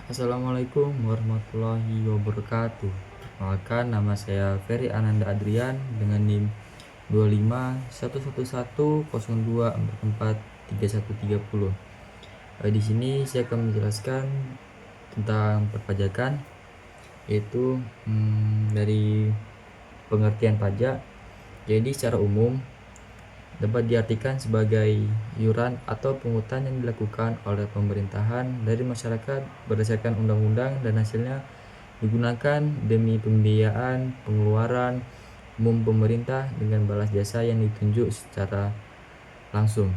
Assalamualaikum warahmatullahi wabarakatuh. Perkenalkan, nama saya Ferry Ananda Adrian dengan NIM 25111024433130. Di sini saya akan menjelaskan tentang perpajakan, yaitu dari pengertian pajak. Jadi secara umum dapat diartikan sebagai iuran atau pungutan yang dilakukan oleh pemerintahan dari masyarakat berdasarkan undang-undang dan hasilnya digunakan demi pembiayaan pengeluaran umum pemerintah dengan balas jasa yang ditunjuk secara langsung.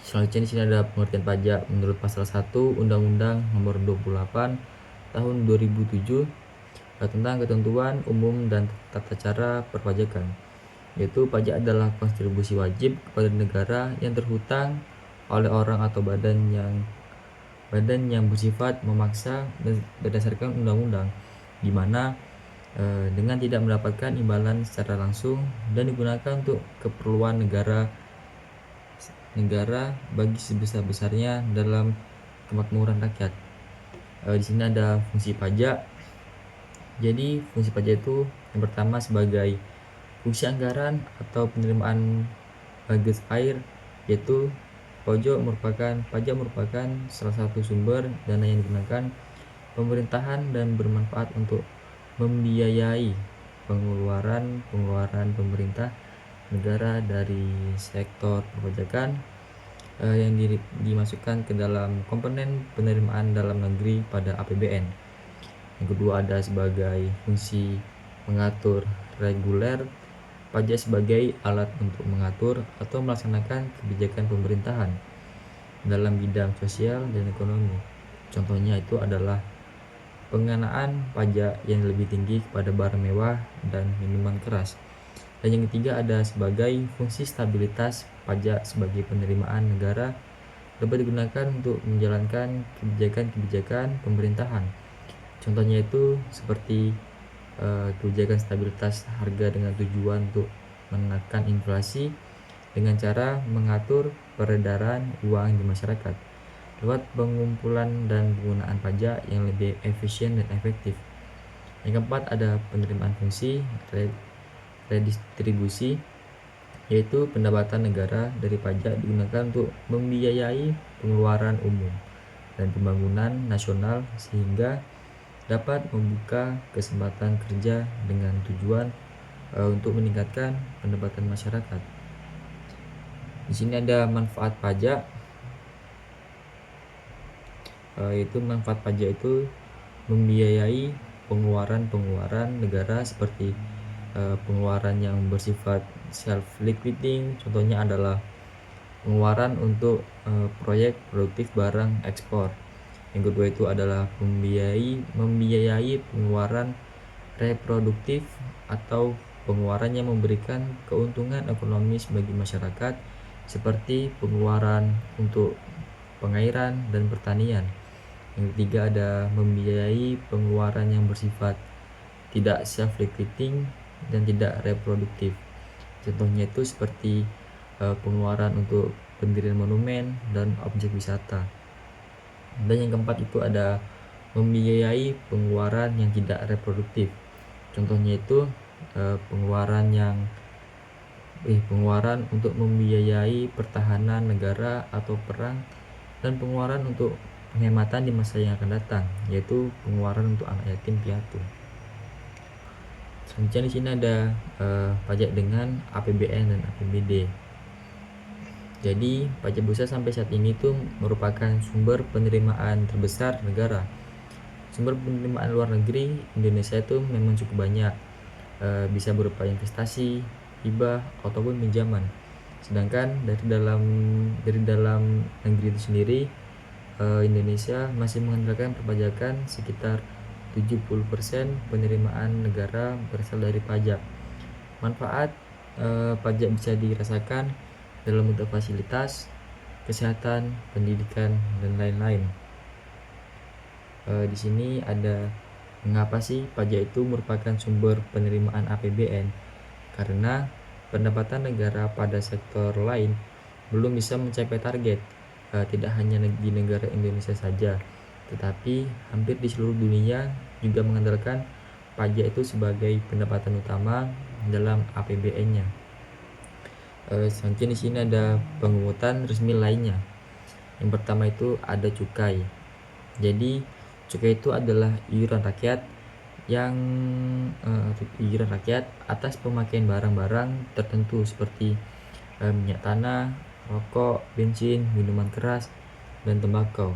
Selanjutnya di sini ada pengertian pajak menurut pasal 1 Undang-Undang Nomor 28 Tahun 2007 tentang ketentuan umum dan tata cara perpajakan, yaitu pajak adalah kontribusi wajib kepada negara yang terhutang oleh orang atau badan yang bersifat memaksa berdasarkan undang-undang, di mana dengan tidak mendapatkan imbalan secara langsung dan digunakan untuk keperluan negara bagi sebesar-besarnya dalam kemakmuran rakyat. Di sini ada fungsi pajak. Jadi fungsi pajak itu yang pertama sebagai fungsi anggaran atau penerimaan bagus air, yaitu pajak merupakan salah satu sumber dana yang digunakan pemerintahan dan bermanfaat untuk membiayai pengeluaran pemerintah negara dari sektor perpajakan yang dimasukkan ke dalam komponen penerimaan dalam negeri pada APBN. Yang kedua ada sebagai fungsi mengatur reguler. Pajak sebagai alat untuk mengatur atau melaksanakan kebijakan pemerintahan dalam bidang sosial dan ekonomi. Contohnya itu adalah pengenaan pajak yang lebih tinggi kepada barang mewah dan minuman keras. Dan yang ketiga ada sebagai fungsi stabilitas. Pajak sebagai penerimaan negara dapat digunakan untuk menjalankan kebijakan pemerintahan. Contohnya itu seperti kebijakan stabilitas harga dengan tujuan untuk menekan inflasi dengan cara mengatur peredaran uang di masyarakat lewat pengumpulan dan penggunaan pajak yang lebih efisien dan efektif. Yang keempat ada penerimaan fungsi redistribusi, yaitu pendapatan negara dari pajak digunakan untuk membiayai pengeluaran umum dan pembangunan nasional sehingga dapat membuka kesempatan kerja dengan tujuan untuk meningkatkan pendapatan masyarakat. Di sini ada manfaat pajak, yaitu manfaat pajak itu membiayai pengeluaran negara seperti pengeluaran yang bersifat self liquidating. Contohnya adalah pengeluaran untuk proyek produktif barang ekspor. Yang kedua itu adalah membiayai pengeluaran reproduktif atau pengeluaran yang memberikan keuntungan ekonomis bagi masyarakat seperti pengeluaran untuk pengairan dan pertanian. Yang ketiga ada membiayai pengeluaran yang bersifat tidak self-liquidating dan tidak reproduktif. Contohnya itu seperti pengeluaran untuk pendirian monumen dan objek wisata. Dan yang keempat itu ada membiayai pengeluaran yang tidak reproduktif. Contohnya itu pengeluaran untuk membiayai pertahanan negara atau perang, dan pengeluaran untuk penghematan di masa yang akan datang, yaitu pengeluaran untuk anak yatim piatu. Selanjutnya di sini ada pajak dengan APBN dan APBD. Jadi pajak bursa sampai saat ini tuh merupakan sumber penerimaan terbesar negara. Sumber penerimaan luar negeri Indonesia itu memang cukup banyak, bisa berupa investasi, hibah ataupun pinjaman. Sedangkan dari dalam negeri itu sendiri, Indonesia masih mengandalkan perpajakan. Sekitar 70% penerimaan negara berasal dari pajak. Manfaat pajak bisa dirasakan dalam bentuk fasilitas, kesehatan, pendidikan, dan lain-lain. Di sini ada mengapa sih pajak itu merupakan sumber penerimaan APBN? Karena pendapatan negara pada sektor lain belum bisa mencapai target, tidak hanya di negara Indonesia saja, tetapi hampir di seluruh dunia juga mengandalkan pajak itu sebagai pendapatan utama dalam APBN-nya. Selanjutnya di sini ada pengungutan resmi lainnya. Yang pertama itu ada cukai. Jadi cukai itu adalah iuran rakyat yang iuran rakyat atas pemakaian barang-barang tertentu seperti minyak tanah, rokok, bensin, minuman keras, dan tembakau.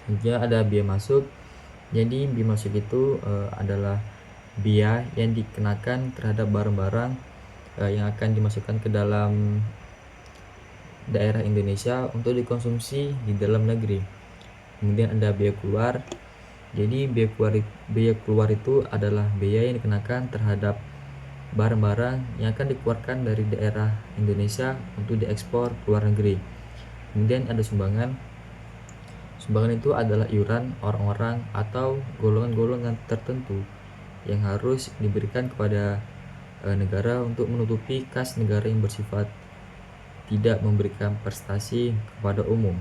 Selanjutnya ada biaya masuk. Jadi biaya masuk itu adalah biaya yang dikenakan terhadap barang-barang yang akan dimasukkan ke dalam daerah Indonesia untuk dikonsumsi di dalam negeri. Kemudian ada biaya keluar. Jadi biaya keluar itu adalah biaya yang dikenakan terhadap barang-barang yang akan dikeluarkan dari daerah Indonesia untuk diekspor ke luar negeri. Kemudian ada sumbangan. Sumbangan itu adalah iuran orang-orang atau golongan-golongan tertentu yang harus diberikan kepada negara untuk menutupi kas negara yang bersifat tidak memberikan prestasi kepada umum.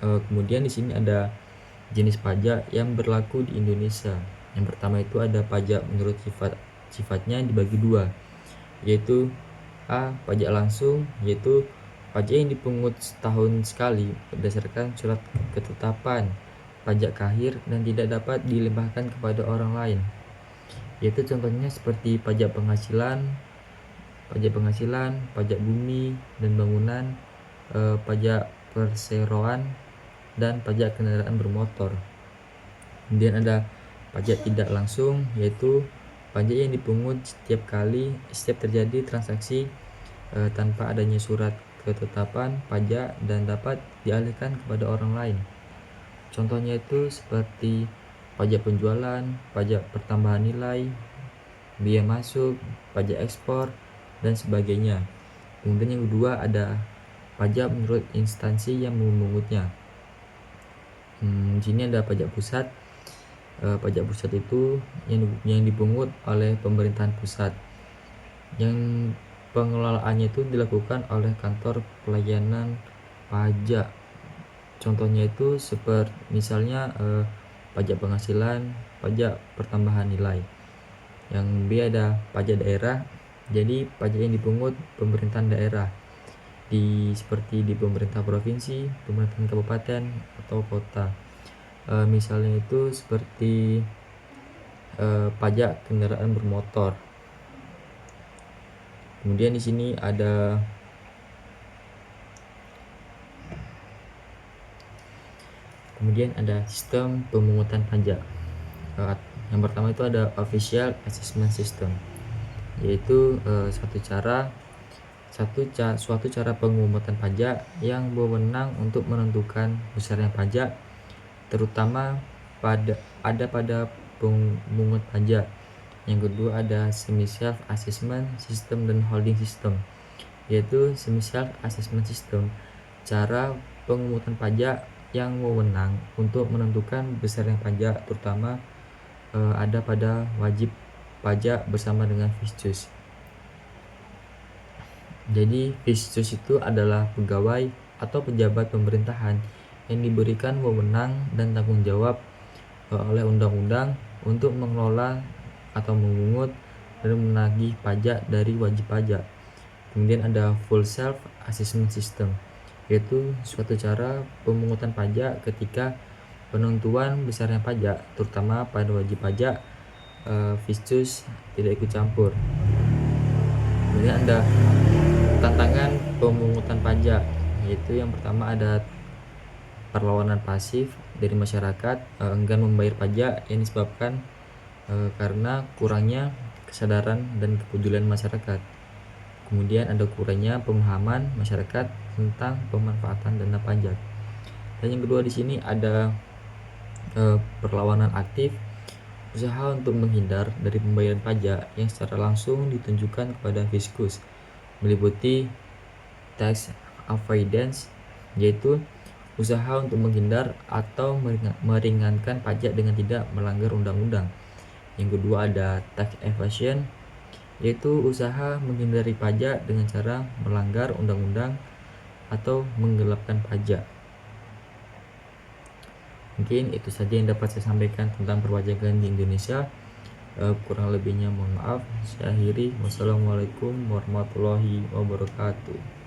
Kemudian di sini ada jenis pajak yang berlaku di Indonesia. Yang pertama itu ada pajak menurut sifatnya dibagi dua, yaitu A. Pajak langsung, yaitu pajak yang dipungut setahun sekali berdasarkan surat ketetapan pajak kahir dan tidak dapat dilimpahkan kepada orang lain. Yaitu contohnya seperti pajak penghasilan, pajak bumi dan bangunan, pajak perseroan, dan pajak kendaraan bermotor. Kemudian ada pajak tidak langsung, yaitu pajak yang dipungut setiap terjadi transaksi tanpa adanya surat ketetapan pajak dan dapat dialihkan kepada orang lain. Contohnya itu seperti pajak penjualan, pajak pertambahan nilai, biaya masuk, pajak ekspor, dan sebagainya. Kemudian yang kedua ada pajak menurut instansi yang memungutnya. Di sini ada pajak pusat. Pajak pusat itu yang dipungut oleh pemerintahan pusat, yang pengelolaannya itu dilakukan oleh kantor pelayanan pajak. Contohnya itu seperti misalnya pajak penghasilan, pajak pertambahan nilai. Yang B ada pajak daerah. Jadi pajak yang dipungut pemerintahan daerah seperti di pemerintah provinsi, pemerintahan kabupaten atau kota. Misalnya itu seperti pajak kendaraan bermotor. Kemudian di sini ada sistem pemungutan pajak. Yang pertama itu ada official assessment system, yaitu suatu cara pemungutan pajak yang berwenang untuk menentukan besarnya pajak, terutama pada pemungut pajak. Yang kedua ada semi self assessment system dan holding system, yaitu semi self assessment system, cara pemungutan pajak yang wewenang untuk menentukan besarnya pajak, terutama ada pada wajib pajak bersama dengan Fiscus. Jadi Fiscus itu adalah pegawai atau pejabat pemerintahan yang diberikan wewenang dan tanggung jawab oleh undang-undang untuk mengelola atau memungut dan menagih pajak dari wajib pajak. Kemudian ada full self assessment system, yaitu suatu cara pemungutan pajak ketika penentuan besarnya pajak, terutama pada wajib pajak, Fiscus tidak ikut campur. Kemudian ada tantangan pemungutan pajak, yaitu yang pertama ada perlawanan pasif dari masyarakat enggan membayar pajak yang disebabkan karena kurangnya kesadaran dan kepedulian masyarakat. Kemudian ada kurangnya pemahaman masyarakat tentang pemanfaatan dana pajak. Dan yang kedua di sini ada perlawanan aktif, usaha untuk menghindar dari pembayaran pajak yang secara langsung ditunjukkan kepada Fiskus, meliputi tax avoidance, yaitu usaha untuk menghindar atau meringankan pajak dengan tidak melanggar undang-undang. Yang kedua ada tax evasion, yaitu usaha menghindari pajak dengan cara melanggar undang-undang atau menggelapkan pajak. Mungkin itu saja yang dapat saya sampaikan tentang perpajakan di Indonesia. Kurang lebihnya mohon maaf. Saya akhiri. Wassalamualaikum warahmatullahi wabarakatuh.